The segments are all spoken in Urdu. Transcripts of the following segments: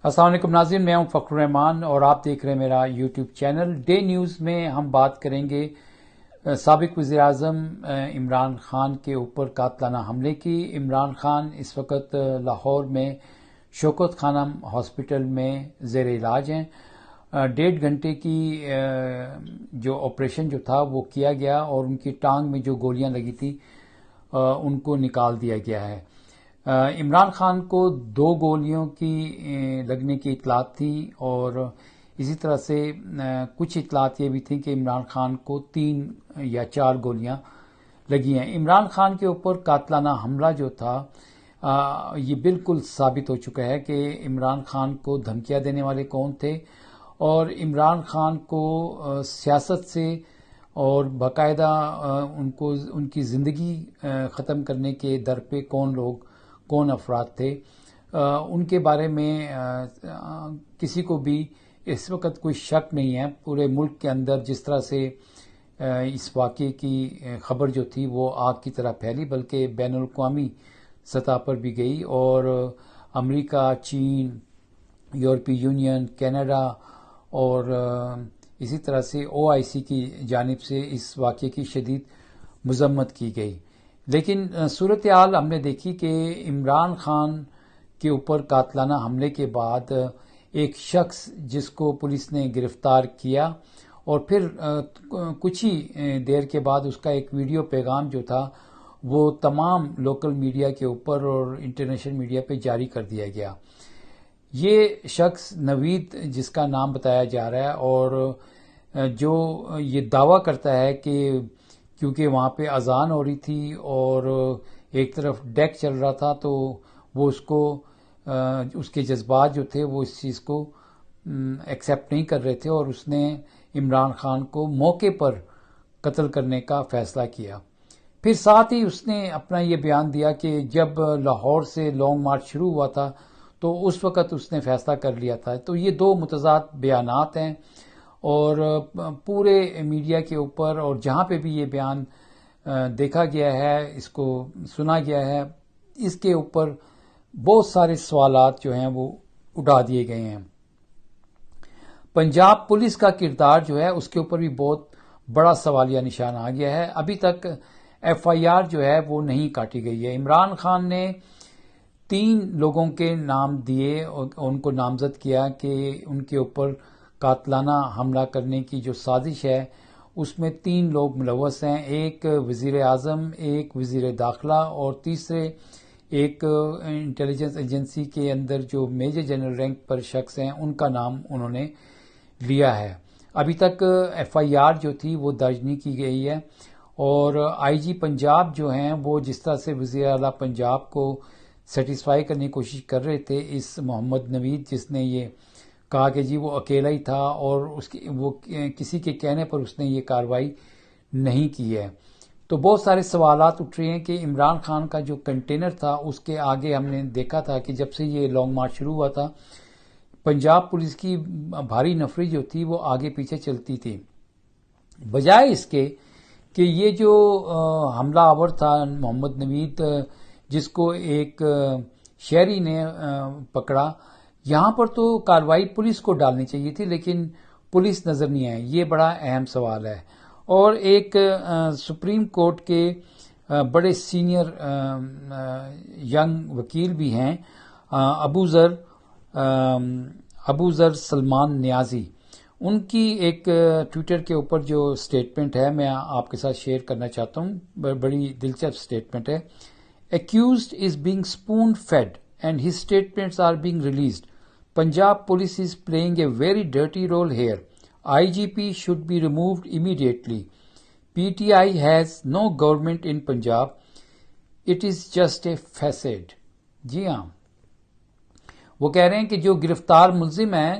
السلام علیکم ناظرین، میں ہوں فخر الرحمان اور آپ دیکھ رہے ہیں میرا یوٹیوب چینل ڈے نیوز میں۔ ہم بات کریں گے سابق وزیر اعظم عمران خان کے اوپر قاتلانہ حملے کی۔ عمران خان اس وقت لاہور میں شوکت خانم ہاسپٹل میں زیر علاج ہیں۔ 1.5 گھنٹے کی جو آپریشن جو تھا وہ کیا گیا اور ان کی ٹانگ میں جو گولیاں لگی تھی ان کو نکال دیا گیا ہے۔ عمران خان کو 2 گولیوں کی لگنے کی اطلاعات تھی اور اسی طرح سے کچھ اطلاعات یہ بھی تھیں کہ عمران خان کو 3 یا 4 گولیاں لگی ہیں۔ عمران خان کے اوپر قاتلانہ حملہ جو تھا یہ بالکل ثابت ہو چکا ہے کہ عمران خان کو دھمکیاں دینے والے کون تھے اور عمران خان کو سیاست سے اور باقاعدہ ان کی زندگی ختم کرنے کے در پہ کون افراد تھے، ان کے بارے میں کسی کو بھی اس وقت کوئی شک نہیں ہے۔ پورے ملک کے اندر جس طرح سے اس واقعے کی خبر جو تھی وہ آگ کی طرح پھیلی، بلکہ بین الاقوامی سطح پر بھی گئی اور امریکہ، چین، یورپی یونین، کینیڈا اور اسی طرح سے OIC کی جانب سے اس واقعے کی شدید مذمت کی گئی۔ لیکن صورتحال ہم نے دیکھی کہ عمران خان کے اوپر قاتلانہ حملے کے بعد ایک شخص جس کو پولیس نے گرفتار کیا اور پھر کچھ ہی دیر کے بعد اس کا ایک ویڈیو پیغام جو تھا وہ تمام لوکل میڈیا کے اوپر اور انٹرنیشنل میڈیا پہ جاری کر دیا گیا۔ یہ شخص نوید جس کا نام بتایا جا رہا ہے اور جو یہ دعویٰ کرتا ہے کہ کیونکہ وہاں پہ اذان ہو رہی تھی اور ایک طرف ڈیک چل رہا تھا تو وہ اس کے جذبات جو تھے وہ اس چیز کو ایکسیپٹ نہیں کر رہے تھے اور اس نے عمران خان کو موقع پر قتل کرنے کا فیصلہ کیا۔ پھر ساتھ ہی اس نے اپنا یہ بیان دیا کہ جب لاہور سے لانگ مارچ شروع ہوا تھا تو اس وقت اس نے فیصلہ کر لیا تھا۔ تو یہ 2 متضاد بیانات ہیں اور پورے میڈیا کے اوپر اور جہاں پہ بھی یہ بیان دیکھا گیا ہے، اس کو سنا گیا ہے، اس کے اوپر بہت سارے سوالات جو ہیں وہ اٹھا دیے گئے ہیں۔ پنجاب پولیس کا کردار جو ہے اس کے اوپر بھی بہت بڑا سوالیہ نشان آ گیا ہے۔ ابھی تک FIR جو ہے وہ نہیں کاٹی گئی ہے۔ عمران خان نے 3 لوگوں کے نام دیے اور ان کو نامزد کیا کہ ان کے اوپر قاتلانہ حملہ کرنے کی جو سازش ہے اس میں 3 لوگ ملوث ہیں، ایک وزیر اعظم، ایک وزیر داخلہ اور تیسرے ایک انٹیلیجنس ایجنسی کے اندر جو میجر جنرل رینک پر شخص ہیں ان کا نام انہوں نے لیا ہے۔ ابھی تک FIR جو تھی وہ درج نہیں کی گئی ہے اور IG پنجاب جو ہیں وہ جس طرح سے وزیر اعلیٰ پنجاب کو سیٹسفائی کرنے کی کوشش کر رہے تھے اس محمد نوید جس نے یہ کہا کہ جی وہ اکیلا ہی تھا اور وہ کسی کے کہنے پر اس نے یہ کارروائی نہیں کی ہے، تو بہت سارے سوالات اٹھ رہے ہیں کہ عمران خان کا جو کنٹینر تھا اس کے آگے ہم نے دیکھا تھا کہ جب سے یہ لانگ مارچ شروع ہوا تھا پنجاب پولیس کی بھاری نفری جو تھی وہ آگے پیچھے چلتی تھی، بجائے اس کے کہ یہ جو حملہ آور تھا محمد نوید جس کو ایک شہری نے پکڑا، یہاں پر تو کارروائی پولیس کو ڈالنی چاہیے تھی لیکن پولیس نظر نہیں آئی۔ یہ بڑا اہم سوال ہے۔ اور ایک سپریم کورٹ کے بڑے سینئر ینگ وکیل بھی ہیں ابو ذر سلمان نیازی، ان کی ایک ٹویٹر کے اوپر جو سٹیٹمنٹ ہے میں آپ کے ساتھ شیئر کرنا چاہتا ہوں، بڑی دلچسپ سٹیٹمنٹ ہے۔ Accused is being spoon fed and his statements are being released. Punjab police is playing a very dirty role here. IGP should be removed immediately. PTI has no government in Punjab. It is just a facade. جی ہاں، وہ کہہ رہے ہیں کہ جو گرفتار ملزم ہیں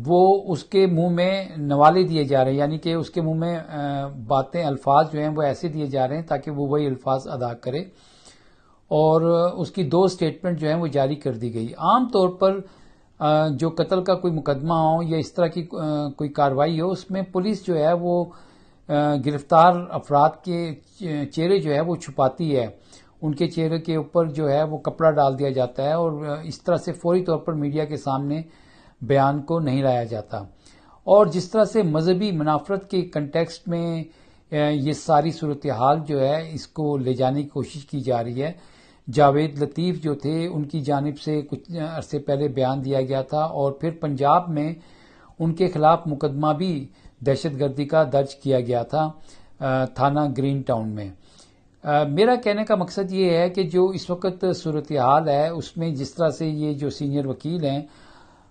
وہ اس کے منہ میں نوالے دیے جا رہے ہیں، یعنی کہ اس کے منہ میں باتیں الفاظ جو ہیں وہ ایسے دیے جا رہے ہیں تاکہ وہ وہی الفاظ ادا کرے اور اس کی 2 سٹیٹمنٹ جو ہیں وہ جاری کر دی گئی۔ عام طور پر جو قتل کا کوئی مقدمہ ہو یا اس طرح کی کوئی کارروائی ہو اس میں پولیس جو ہے وہ گرفتار افراد کے چہرے جو ہے وہ چھپاتی ہے ان کے چہرے کے اوپر جو ہے وہ کپڑا ڈال دیا جاتا ہے اور اس طرح سے فوری طور پر میڈیا کے سامنے بیان کو نہیں لایا جاتا. اور جس طرح سے مذہبی منافرت کے کنٹیکسٹ میں یہ ساری صورتحال جو ہے اس کو لے جانے کی کوشش کی جا رہی ہے. جاوید لطیف جو تھے ان کی جانب سے کچھ عرصے پہلے بیان دیا گیا تھا اور پھر پنجاب میں ان کے خلاف مقدمہ بھی دہشت گردی کا درج کیا گیا تھا تھانہ گرین ٹاؤن میں. میرا کہنے کا مقصد یہ ہے کہ جو اس وقت صورتحال ہے اس میں جس طرح سے یہ جو سینئر وکیل ہیں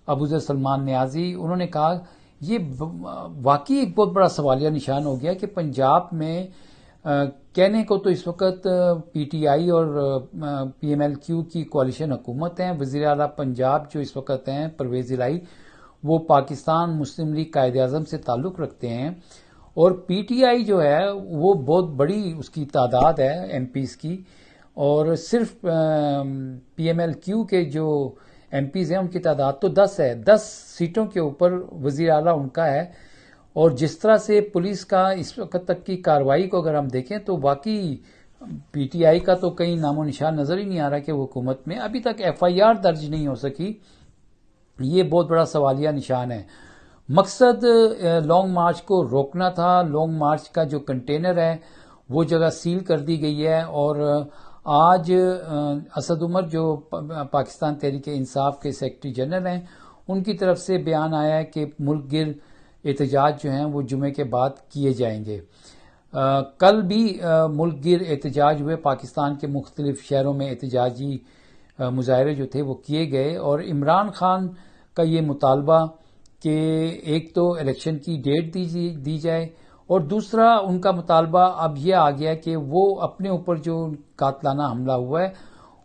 ابوذر سلمان نیازی، انہوں نے کہا یہ واقعی ایک بہت بڑا سوالیہ نشان ہو گیا کہ پنجاب میں کہنے کو تو اس وقت پی ٹی آئی اور پی ایم ایل کیو کی کوalition حکومت ہیں. وزیر اعلیٰ پنجاب جو اس وقت ہیں پرویز الہی، وہ پاکستان مسلم لیگ قائد اعظم سے تعلق رکھتے ہیں اور پی ٹی آئی جو ہے وہ بہت بڑی اس کی تعداد ہے ایم پیز کی، اور صرف پی ایم ایل کیو کے جو ایم پیز ہیں ان کی تعداد تو 10 ہے. 10 سیٹوں کے اوپر وزیر اعلیٰ ان کا ہے. اور جس طرح سے پولیس کا اس وقت تک کی کارروائی کو اگر ہم دیکھیں تو واقعی پی ٹی آئی کا تو کہیں نام و نشان نظر ہی نہیں آ رہا کہ وہ حکومت میں ابھی تک ایف آئی آر درج نہیں ہو سکی. یہ بہت بڑا سوالیہ نشان ہے. مقصد لانگ مارچ کو روکنا تھا. لانگ مارچ کا جو کنٹینر ہے وہ جگہ سیل کر دی گئی ہے اور آج اسد عمر جو پاکستان تحریک انصاف کے سیکرٹری جنرل ہیں ان کی طرف سے بیان آیا ہے کہ ملک گیر احتجاج جو ہیں وہ جمعے کے بعد کیے جائیں گے. کل بھی ملک گیر احتجاج ہوئے، پاکستان کے مختلف شہروں میں احتجاجی مظاہرے جو تھے وہ کیے گئے اور عمران خان کا یہ مطالبہ کہ ایک تو الیکشن کی ڈیٹ دی جائے اور دوسرا ان کا مطالبہ اب یہ آ گیا کہ وہ اپنے اوپر جو قاتلانہ حملہ ہوا ہے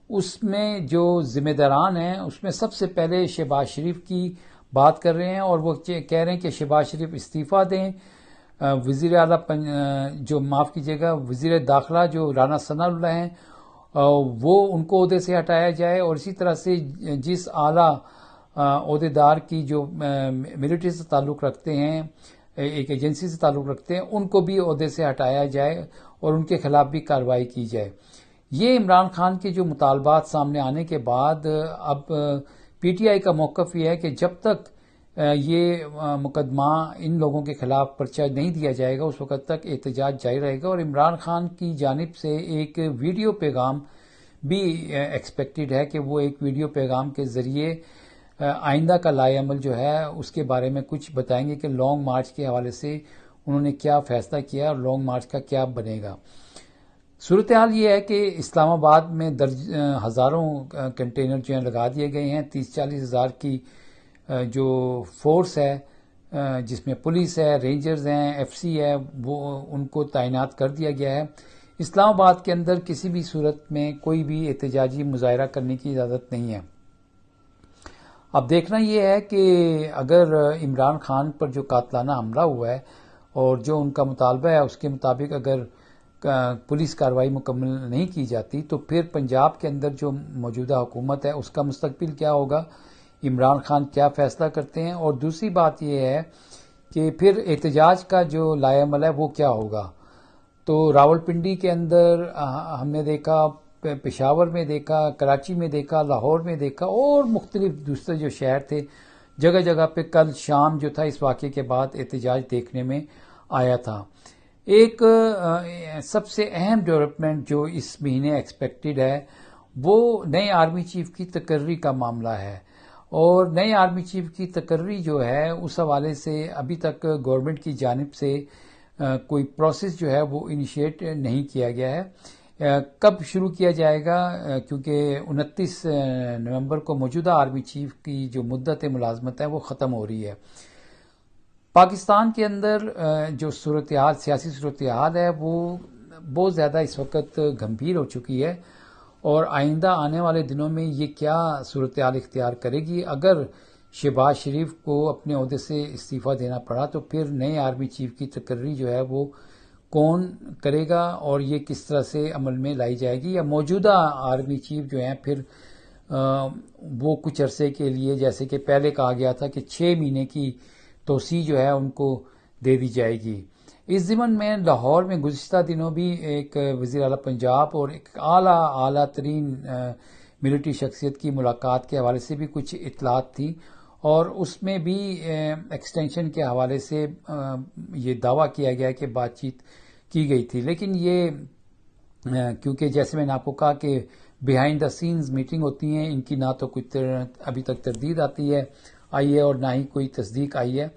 اس میں جو ذمہ داران ہیں اس میں سب سے پہلے شہباز شریف کی بات کر رہے ہیں اور وہ کہہ رہے ہیں کہ شہباز شریف استعفیٰ دیں. وزیر اعلیٰ جو معاف کیجیے گا وزیر داخلہ جو رانا ثناء اللہ ہیں وہ ان کو عہدے سے ہٹایا جائے اور اسی طرح سے جس اعلیٰ عہدیدار کی جو ملٹری سے تعلق رکھتے ہیں، ایک ایجنسی سے تعلق رکھتے ہیں، ان کو بھی عہدے سے ہٹایا جائے اور ان کے خلاف بھی کارروائی کی جائے. یہ عمران خان کے جو مطالبات سامنے آنے کے بعد اب پی ٹی آئی کا موقف یہ ہے کہ جب تک یہ مقدمہ ان لوگوں کے خلاف پرچہ نہیں دیا جائے گا اس وقت تک احتجاج جاری رہے گا. اور عمران خان کی جانب سے ایک ویڈیو پیغام بھی ایکسپیکٹڈ ہے کہ وہ ایک ویڈیو پیغام کے ذریعے آئندہ کا لائحہ عمل جو ہے اس کے بارے میں کچھ بتائیں گے کہ لانگ مارچ کے حوالے سے انہوں نے کیا فیصلہ کیا اور لانگ مارچ کا کیا بنے گا. صورتحال یہ ہے کہ اسلام آباد میں ہزاروں کنٹینر جو ہیں لگا دیے گئے ہیں. 30-40 ہزار کی جو فورس ہے جس میں پولیس ہے، رینجرز ہیں، ایف سی ہے، وہ ان کو تعینات کر دیا گیا ہے. اسلام آباد کے اندر کسی بھی صورت میں کوئی بھی احتجاجی مظاہرہ کرنے کی اجازت نہیں ہے. اب دیکھنا یہ ہے کہ اگر عمران خان پر جو قاتلانہ حملہ ہوا ہے اور جو ان کا مطالبہ ہے اس کے مطابق اگر پولیس کارروائی مکمل نہیں کی جاتی تو پھر پنجاب کے اندر جو موجودہ حکومت ہے اس کا مستقبل کیا ہوگا، عمران خان کیا فیصلہ کرتے ہیں. اور دوسری بات یہ ہے کہ پھر احتجاج کا جو لائحہ عمل ہے وہ کیا ہوگا. تو راولپنڈی کے اندر ہم نے دیکھا، پشاور میں دیکھا، کراچی میں دیکھا، لاہور میں دیکھا اور مختلف دوسرے جو شہر تھے جگہ جگہ پہ کل شام جو تھا اس واقعے کے بعد احتجاج دیکھنے میں آیا تھا. ایک سب سے اہم ڈیولپمنٹ جو اس مہینے ایکسپیکٹڈ ہے وہ نئے آرمی چیف کی تقرری کا معاملہ ہے. اور نئے آرمی چیف کی تقرری جو ہے اس حوالے سے ابھی تک گورنمنٹ کی جانب سے کوئی پروسیس جو ہے وہ انیشیٹ نہیں کیا گیا ہے. کب شروع کیا جائے گا کیونکہ 29 نومبر کو موجودہ آرمی چیف کی جو مدت ملازمت ہے وہ ختم ہو رہی ہے. پاکستان کے اندر جو صورتحال، سیاسی صورتحال ہے وہ بہت زیادہ اس وقت گمبھیر ہو چکی ہے اور آئندہ آنے والے دنوں میں یہ کیا صورتحال اختیار کرے گی. اگر شہباز شریف کو اپنے عہدے سے استعفیٰ دینا پڑا تو پھر نئے آرمی چیف کی تقرری جو ہے وہ کون کرے گا اور یہ کس طرح سے عمل میں لائی جائے گی، یا موجودہ آرمی چیف جو ہیں پھر وہ کچھ عرصے کے لیے، جیسے کہ پہلے کہا گیا تھا کہ 6 مہینے کی توسیع جو ہے ان کو دے دی جائے گی. اس ضمن میں لاہور میں گزشتہ دنوں بھی ایک وزیر اعلیٰ پنجاب اور ایک اعلیٰ ترین ملٹری شخصیت کی ملاقات کے حوالے سے بھی کچھ اطلاعات تھی، اور اس میں بھی ایکسٹینشن کے حوالے سے یہ دعویٰ کیا گیا کہ بات چیت کی گئی تھی، لیکن یہ کیونکہ جیسے میں نے آپ کو کہا کہ بیہائنڈ دا سینز میٹنگ ہوتی ہیں، ان کی نہ تو کچھ ابھی تک تردید آئی ہے اور نہ ہی کوئی تصدیق آئی ہے۔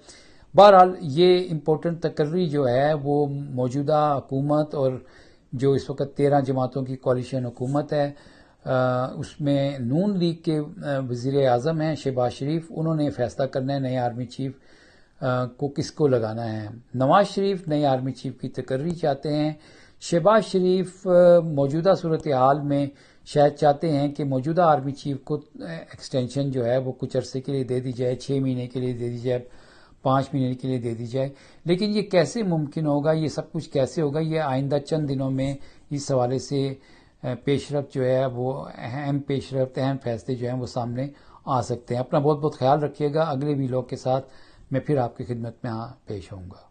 بہرحال یہ امپورٹنٹ تقرری جو ہے وہ موجودہ حکومت اور جو اس وقت 13 جماعتوں کی کوalition حکومت ہے، اس میں نون لیگ کے وزیر اعظم ہیں شہباز شریف، انہوں نے فیصلہ کرنا ہے نئے آرمی چیف کو کس کو لگانا ہے۔ نواز شریف نئے آرمی چیف کی تقرری چاہتے ہیں، شہباز شریف موجودہ صورتحال میں شاید چاہتے ہیں کہ موجودہ آرمی چیف کو ایکسٹینشن جو ہے وہ کچھ عرصے کے لیے دے دی جائے، 6 مہینے کے لیے دے دی جائے، 5 مہینے کے لیے دے دی جائے، لیکن یہ کیسے ممکن ہوگا، یہ سب کچھ کیسے ہوگا، یہ آئندہ چند دنوں میں اس حوالے سے پیش رفت جو ہے وہ اہم فیصلے جو ہیں وہ سامنے آ سکتے ہیں۔ اپنا بہت بہت خیال رکھیے گا، اگلے ویلاگ کے ساتھ میں پھر آپ کی خدمت میں پیش ہوں گا۔